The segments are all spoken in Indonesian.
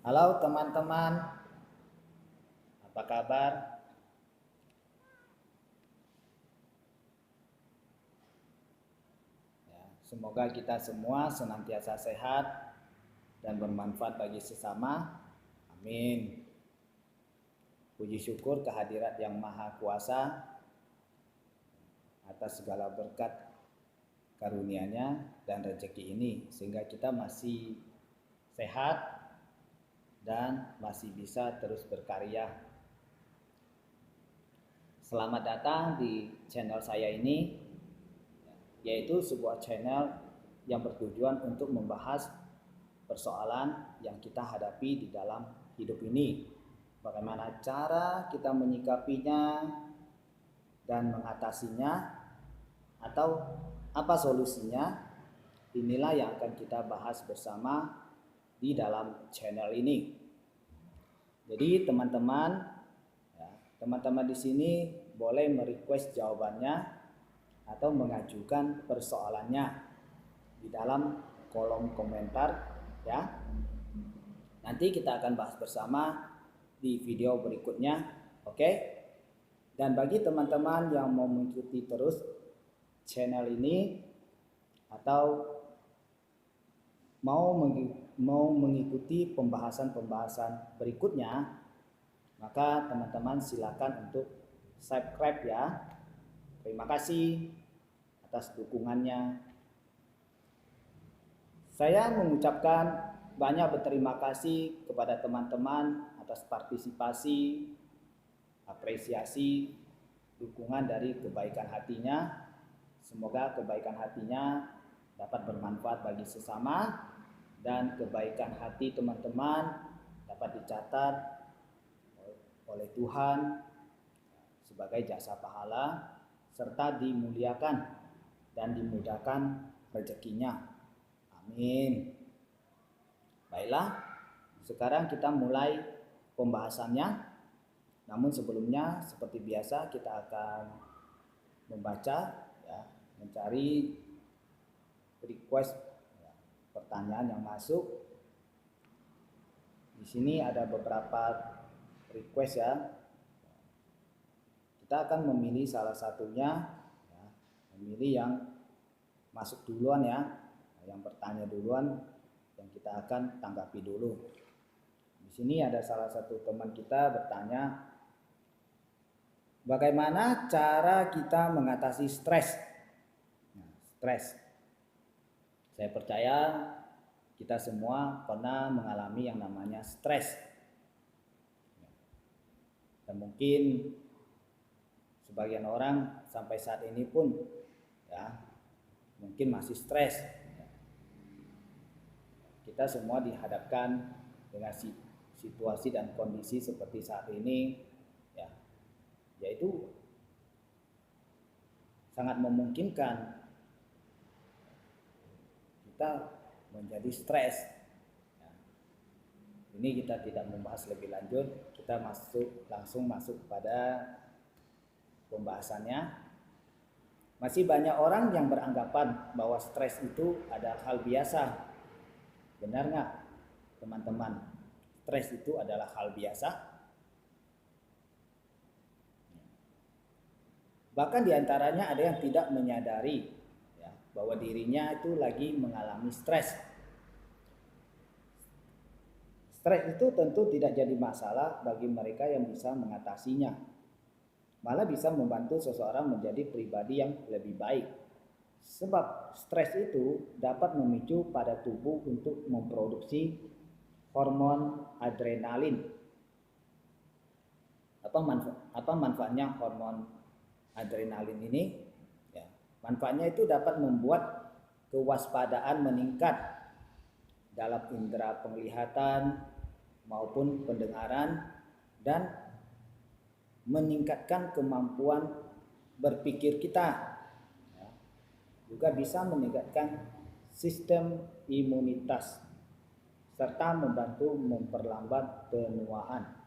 Halo teman-teman, apa kabar? Ya, semoga kita semua senantiasa sehat dan bermanfaat bagi sesama. Amin. Puji syukur kehadirat Yang Maha Kuasa atas segala berkat karunia-Nya dan rezeki ini sehingga kita masih sehat dan masih bisa terus berkarya. Selamat datang di channel saya ini, yaitu sebuah channel yang bertujuan untuk membahas persoalan yang kita hadapi di dalam hidup ini. Bagaimana cara kita menyikapinya dan mengatasinya, atau apa solusinya? Inilah yang akan kita bahas bersama di dalam channel ini. Jadi teman-teman di sini boleh merequest jawabannya atau mengajukan persoalannya di dalam kolom komentar ya. Nanti kita akan bahas bersama di video berikutnya, oke? Dan bagi teman-teman yang mau mengikuti terus channel ini atau mau mengikuti pembahasan-pembahasan berikutnya, maka teman-teman silakan untuk subscribe ya. Terima kasih atas dukungannya. Saya mengucapkan banyak berterima kasih kepada teman-teman atas partisipasi, apresiasi, dukungan dari kebaikan hatinya. Semoga kebaikan hatinya dapat bermanfaat bagi sesama dan kebaikan hati teman-teman dapat dicatat oleh Tuhan sebagai jasa pahala serta dimuliakan dan dimudahkan rezekinya. Amin. Baiklah, sekarang kita mulai pembahasannya. Namun sebelumnya seperti biasa kita akan membaca ya, mencari request ya, pertanyaan yang masuk. Di sini ada beberapa request ya. Kita akan memilih salah satunya ya, memilih yang masuk duluan ya, yang bertanya duluan yang kita akan tanggapi dulu. Di sini ada salah satu teman kita bertanya, bagaimana cara kita mengatasi stres? Nah, stres. Saya percaya kita semua pernah mengalami yang namanya stres. Dan mungkin sebagian orang sampai saat ini pun ya mungkin masih stres. Kita semua dihadapkan dengan situasi dan kondisi seperti saat ini ya, yaitu sangat memungkinkan kita menjadi stres. Ini kita tidak membahas lebih lanjut, kita langsung masuk pada pembahasannya. Masih banyak orang yang beranggapan bahwa stres itu adalah hal biasa. Benar nggak teman-teman? Stres itu adalah hal biasa. Bahkan diantaranya ada yang tidak menyadari ya, bahwa dirinya itu lagi mengalami stres. Stres itu tentu tidak jadi masalah bagi mereka yang bisa mengatasinya. Malah bisa membantu seseorang menjadi pribadi yang lebih baik. Sebab stres itu dapat memicu pada tubuh untuk memproduksi hormon adrenalin. Apa manfaatnya hormon adrenalin ini? Ya, manfaatnya itu dapat membuat kewaspadaan meningkat dalam indera penglihatan maupun pendengaran dan meningkatkan kemampuan berpikir kita. Ya, juga bisa meningkatkan sistem imunitas serta membantu memperlambat penuaan.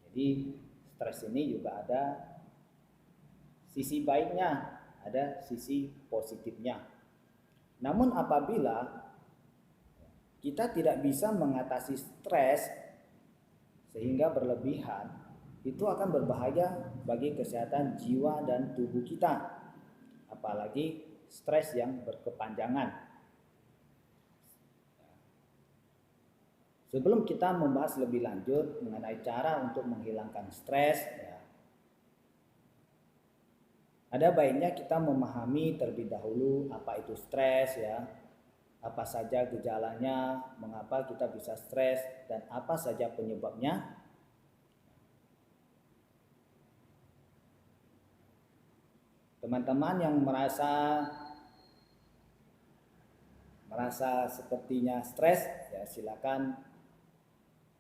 Jadi stres ini juga ada sisi baiknya, ada sisi positifnya. Namun apabila kita tidak bisa mengatasi stres sehingga berlebihan, itu akan berbahaya bagi kesehatan jiwa dan tubuh kita. Apalagi stres yang berkepanjangan. Sebelum kita membahas lebih lanjut mengenai cara untuk menghilangkan stres, ya, ada baiknya kita memahami terlebih dahulu apa itu stres, ya, apa saja gejalanya, mengapa kita bisa stres, dan apa saja penyebabnya. Teman-teman yang merasa sepertinya stres, ya silakan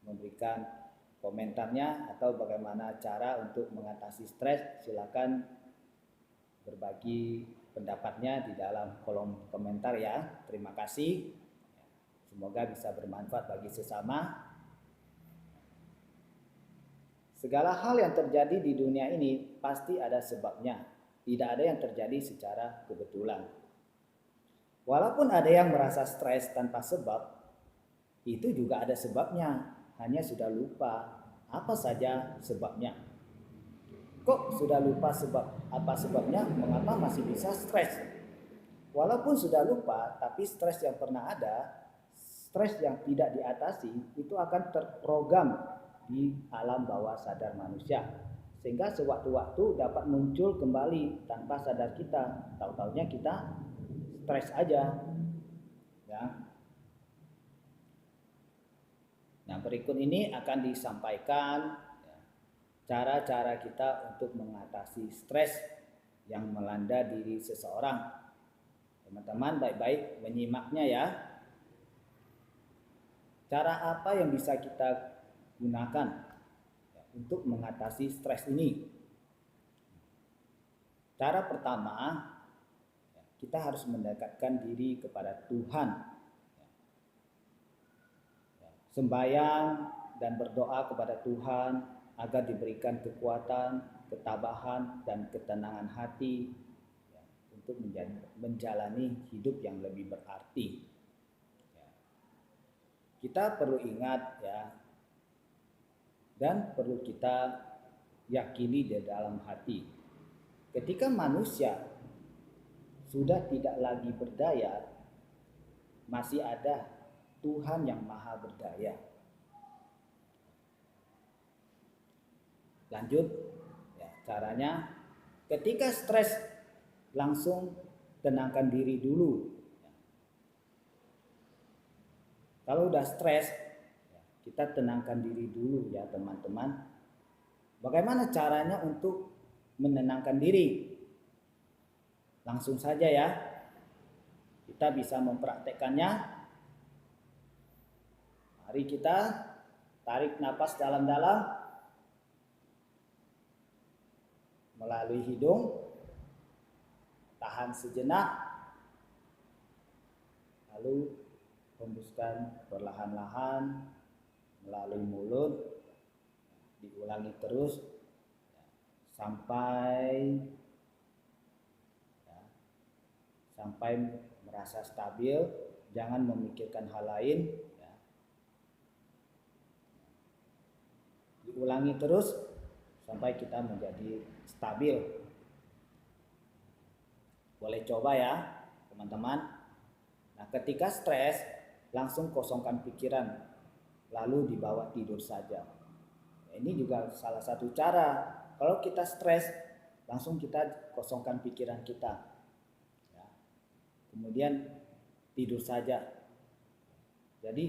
memberikan komentarnya, atau bagaimana cara untuk mengatasi stres, silakan berbagi pendapatnya di dalam kolom komentar ya. Terima kasih. Semoga bisa bermanfaat bagi sesama. Segala hal yang terjadi di dunia ini pasti ada sebabnya. Tidak ada yang terjadi secara kebetulan. Walaupun ada yang merasa stres tanpa sebab, itu juga ada sebabnya. Hanya sudah lupa apa saja sebabnya. Kok sudah lupa apa sebabnya? Mengapa masih bisa stres? Walaupun sudah lupa, tapi stres yang pernah ada, stres yang tidak diatasi, itu akan terprogram di alam bawah sadar manusia, sehingga sewaktu-waktu dapat muncul kembali tanpa sadar kita. Tahu-taunya kita stres aja, ya. Nah, berikut ini akan disampaikan cara-cara kita untuk mengatasi stres yang melanda diri seseorang. Teman-teman baik-baik menyimaknya ya. Cara apa yang bisa kita gunakan untuk mengatasi stres ini? Cara pertama, kita harus mendekatkan diri kepada Tuhan. Sembahyang dan berdoa kepada Tuhan agar diberikan kekuatan, ketabahan, dan ketenangan hati untuk menjalani hidup yang lebih berarti. Kita perlu ingat ya, dan perlu kita yakini di dalam hati, ketika manusia sudah tidak lagi berdaya, masih ada Tuhan yang maha berdaya. Lanjut ya, caranya ketika stres langsung tenangkan diri dulu. Kalau udah stres, kita tenangkan diri dulu ya teman-teman. Bagaimana caranya untuk menenangkan diri? Langsung saja ya, kita bisa mempraktekkannya. Mari kita tarik napas dalam-dalam melalui hidung, tahan sejenak, lalu hembuskan perlahan-lahan melalui mulut. Diulangi terus sampai merasa stabil. Jangan memikirkan hal lain. Diulangi terus sampai kita menjadi stabil. Boleh coba ya teman-teman. Nah, ketika stres langsung kosongkan pikiran, lalu dibawa tidur saja. Nah, ini juga salah satu cara. Kalau kita stres, langsung kita kosongkan pikiran kita ya. Kemudian tidur saja. Jadi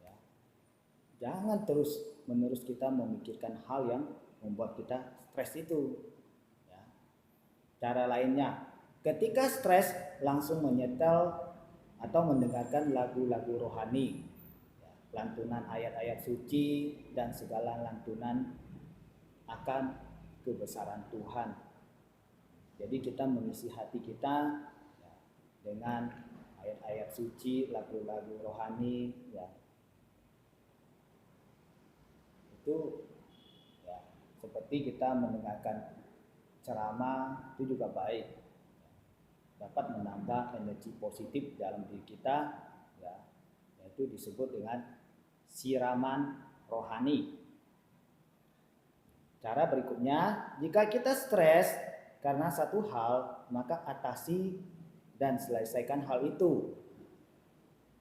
ya, jangan terus menerus kita memikirkan hal yang membuat kita stres itu ya. Cara lainnya, ketika stres langsung menyetel atau mendengarkan lagu-lagu rohani ya, lantunan ayat-ayat suci dan segala lantunan akan kebesaran Tuhan. Jadi kita mengisi hati kita ya, dengan ayat-ayat suci, lagu-lagu rohani ya. Itu ya, seperti kita mendengarkan ceramah, itu juga baik, dapat menambah energi positif dalam diri kita ya. Itu disebut dengan siraman rohani. Cara berikutnya, jika kita stres karena satu hal, maka atasi dan selesaikan hal itu.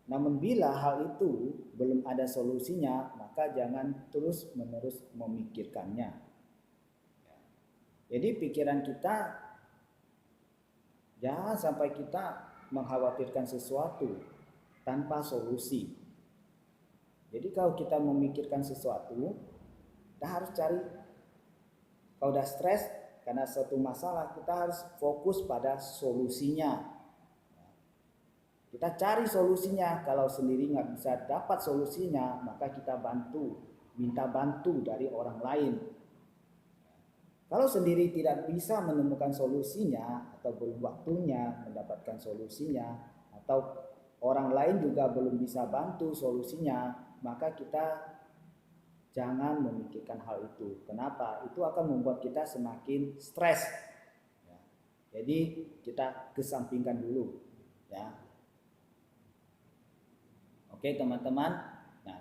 Namun bila hal itu belum ada solusinya, maka jangan terus-menerus memikirkannya. Jadi pikiran kita jangan sampai kita mengkhawatirkan sesuatu tanpa solusi. Jadi kalau kita memikirkan sesuatu, kita harus cari. Kalau udah stres karena suatu masalah, kita harus fokus pada solusinya. Kita cari solusinya. Kalau sendiri nggak bisa dapat solusinya, maka kita minta bantu dari orang lain. Kalau sendiri tidak bisa menemukan solusinya atau belum waktunya mendapatkan solusinya, atau orang lain juga belum bisa bantu solusinya, maka kita jangan memikirkan hal itu. Kenapa? Itu akan membuat kita semakin stres. Jadi kita kesampingkan dulu, ya. Oke teman-teman. Nah,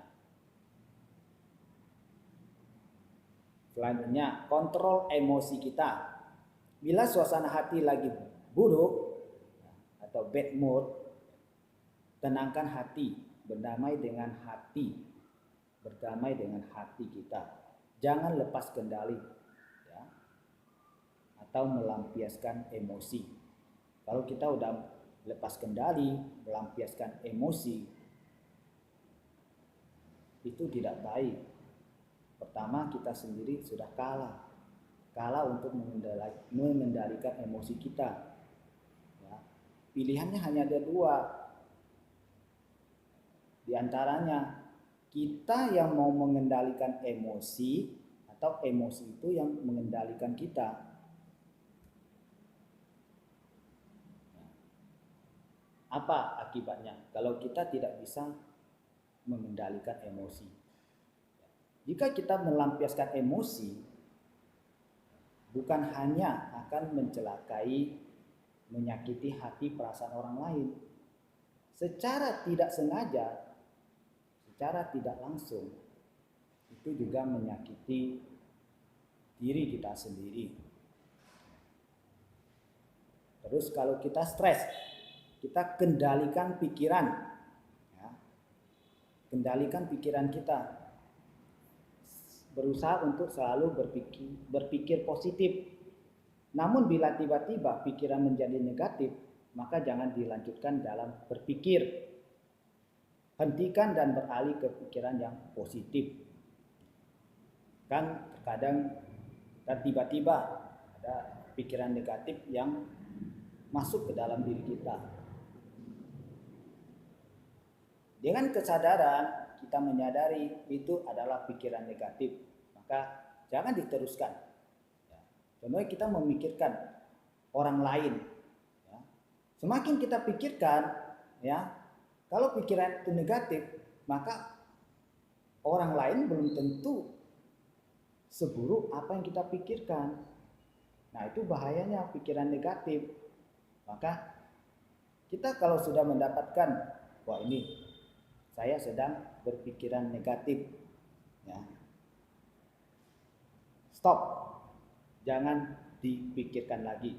selanjutnya kontrol emosi kita. Bila suasana hati lagi buruk atau bad mood, tenangkan hati, berdamai dengan hati kita. Jangan lepas kendali, ya, atau melampiaskan emosi. Kalau kita udah lepas kendali, melampiaskan emosi, itu tidak baik. Pertama, kita sendiri sudah kalah untuk mengendalikan emosi kita. Ya. Pilihannya hanya ada dua. Di antaranya, kita yang mau mengendalikan emosi atau emosi itu yang mengendalikan kita. Apa akibatnya kalau kita tidak bisa mengendalikan emosi? Jika kita melampiaskan emosi, bukan hanya akan mencelakai, menyakiti hati perasaan orang lain, secara tidak sengaja, secara tidak langsung, itu juga menyakiti diri kita sendiri. Terus kalau kita stres, kita kendalikan pikiran. Kendalikan pikiran kita. Berusaha untuk selalu berpikir positif. Namun bila tiba-tiba pikiran menjadi negatif, maka jangan dilanjutkan dalam berpikir. Hentikan dan beralih ke pikiran yang positif. Kan terkadang tiba-tiba ada pikiran negatif yang masuk ke dalam diri kita. Dengan kesadaran kita menyadari itu adalah pikiran negatif, maka jangan diteruskan. Contohnya kita memikirkan orang lain. Semakin kita pikirkan, ya, kalau pikiran itu negatif, maka orang lain belum tentu seburuk apa yang kita pikirkan. Nah, itu bahayanya pikiran negatif. Maka kita kalau sudah mendapatkan, wah ini saya sedang berpikiran negatif, ya, stop, jangan dipikirkan lagi,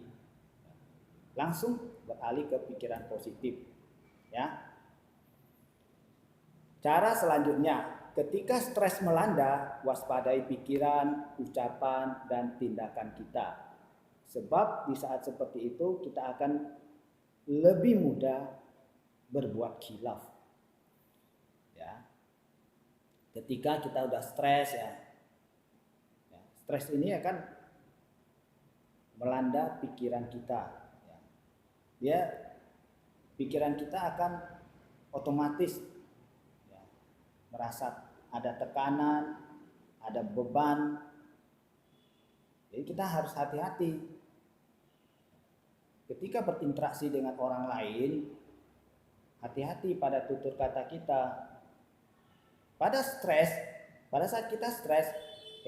langsung beralih ke pikiran positif, ya. Cara selanjutnya, ketika stres melanda, waspadai pikiran, ucapan, dan tindakan kita, sebab di saat seperti itu kita akan lebih mudah berbuat khilaf. Ketika kita udah stres, ya, stres ini akan melanda pikiran kita, ya. Dia pikiran kita akan otomatis, ya, merasa ada tekanan, ada beban. Jadi kita harus hati-hati ketika berinteraksi dengan orang lain. Hati-hati pada tutur kata kita. Pada saat kita stres,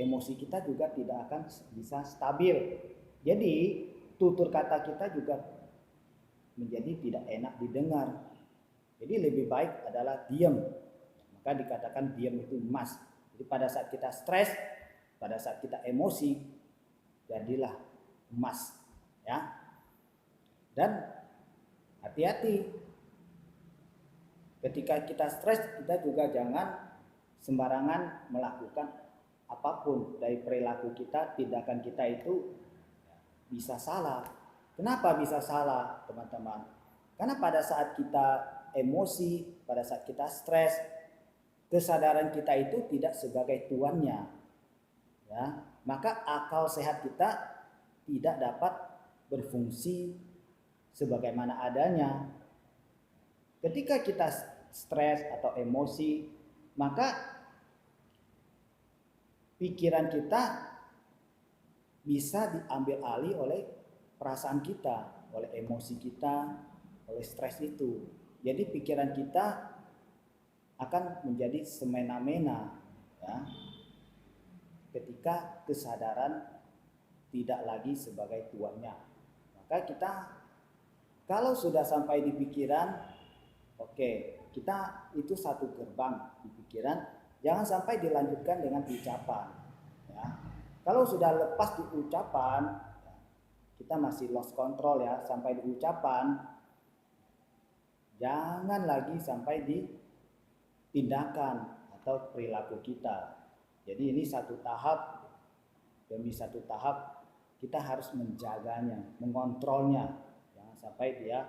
emosi kita juga tidak akan bisa stabil. Jadi tutur kata kita juga menjadi tidak enak didengar. Jadi lebih baik adalah diam. Maka dikatakan diam itu emas. Jadi pada saat kita stres, pada saat kita emosi, jadilah emas, ya. Dan hati-hati ketika kita stres, kita juga jangan sembarangan melakukan apapun. Dari perilaku kita, tindakan kita itu bisa salah. Kenapa bisa salah, teman-teman? Karena pada saat kita emosi, pada saat kita stres, kesadaran kita itu tidak sebagai tuannya, ya. Maka akal sehat kita tidak dapat berfungsi sebagaimana adanya. Ketika kita stres atau emosi, maka pikiran kita bisa diambil alih oleh perasaan kita, oleh emosi kita, oleh stres itu. Jadi pikiran kita akan menjadi semena-mena, ya, ketika kesadaran tidak lagi sebagai tuannya. Maka kita kalau sudah sampai di pikiran, oke, kita itu satu gerbang di pikiran, jangan sampai dilanjutkan dengan ucapan, ya. Kalau sudah lepas di ucapan, kita masih lost control, ya, sampai di ucapan, jangan lagi sampai di tindakan atau perilaku kita. Jadi ini satu tahap demi satu tahap kita harus menjaganya, mengontrolnya, jangan sampai dia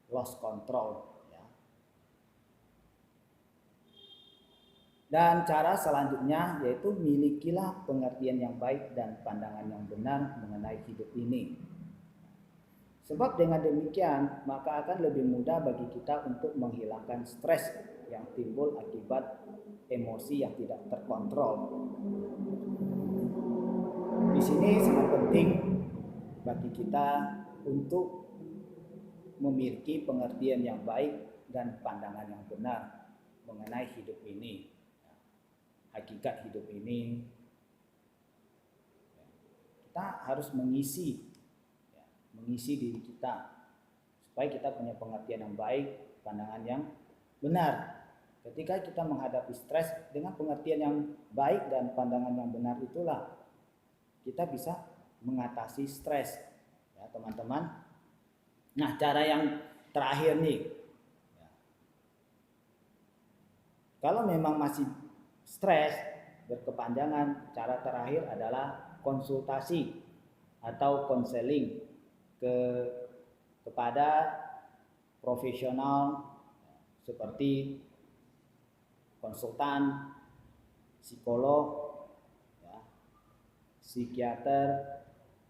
lost control, ya. Dan cara selanjutnya yaitu milikilah pengertian yang baik dan pandangan yang benar mengenai hidup ini. Sebab dengan demikian maka akan lebih mudah bagi kita untuk menghilangkan stres yang timbul akibat emosi yang tidak terkontrol. Di sini sangat penting bagi kita untuk memiliki pengertian yang baik dan pandangan yang benar mengenai hidup ini, hakikat hidup ini. Kita harus mengisi diri kita supaya kita punya pengertian yang baik, pandangan yang benar. Ketika kita menghadapi stres dengan pengertian yang baik dan pandangan yang benar, itulah kita bisa mengatasi stres, ya teman-teman. Nah, cara yang terakhir nih, ya, kalau memang masih stres berkepanjangan, cara terakhir adalah konsultasi atau konseling kepada profesional seperti konsultan, psikolog, ya, psikiater,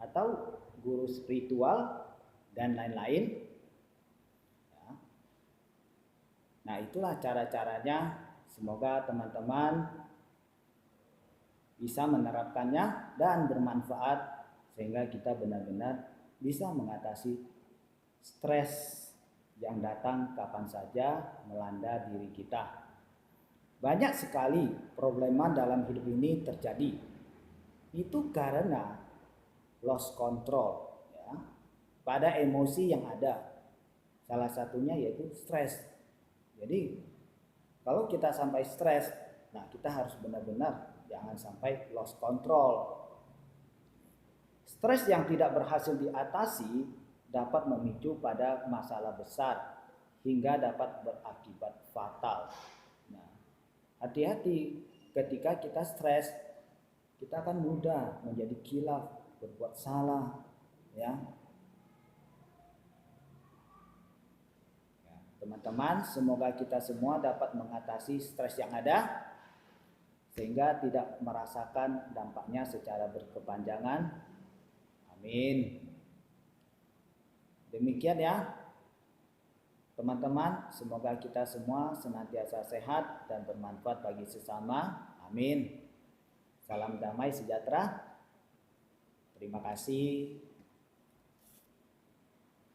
atau guru spiritual dan lain-lain, ya. Nah, itulah cara-caranya. Semoga teman-teman bisa menerapkannya dan bermanfaat sehingga kita benar-benar bisa mengatasi stres yang datang kapan saja melanda diri kita. Banyak sekali problema dalam hidup ini terjadi. Itu karena lost control, ya, pada emosi yang ada. Salah satunya yaitu stres. Jadi kalau kita sampai stres, nah kita harus benar-benar jangan sampai lost control. Stres yang tidak berhasil diatasi dapat memicu pada masalah besar hingga dapat berakibat fatal. Nah, hati-hati ketika kita stres, kita akan mudah menjadi khilaf, berbuat salah, ya. Teman-teman, semoga kita semua dapat mengatasi stres yang ada sehingga tidak merasakan dampaknya secara berkepanjangan. Amin. Demikian ya teman-teman, semoga kita semua senantiasa sehat dan bermanfaat bagi sesama. Amin. Salam damai sejahtera. Terima kasih.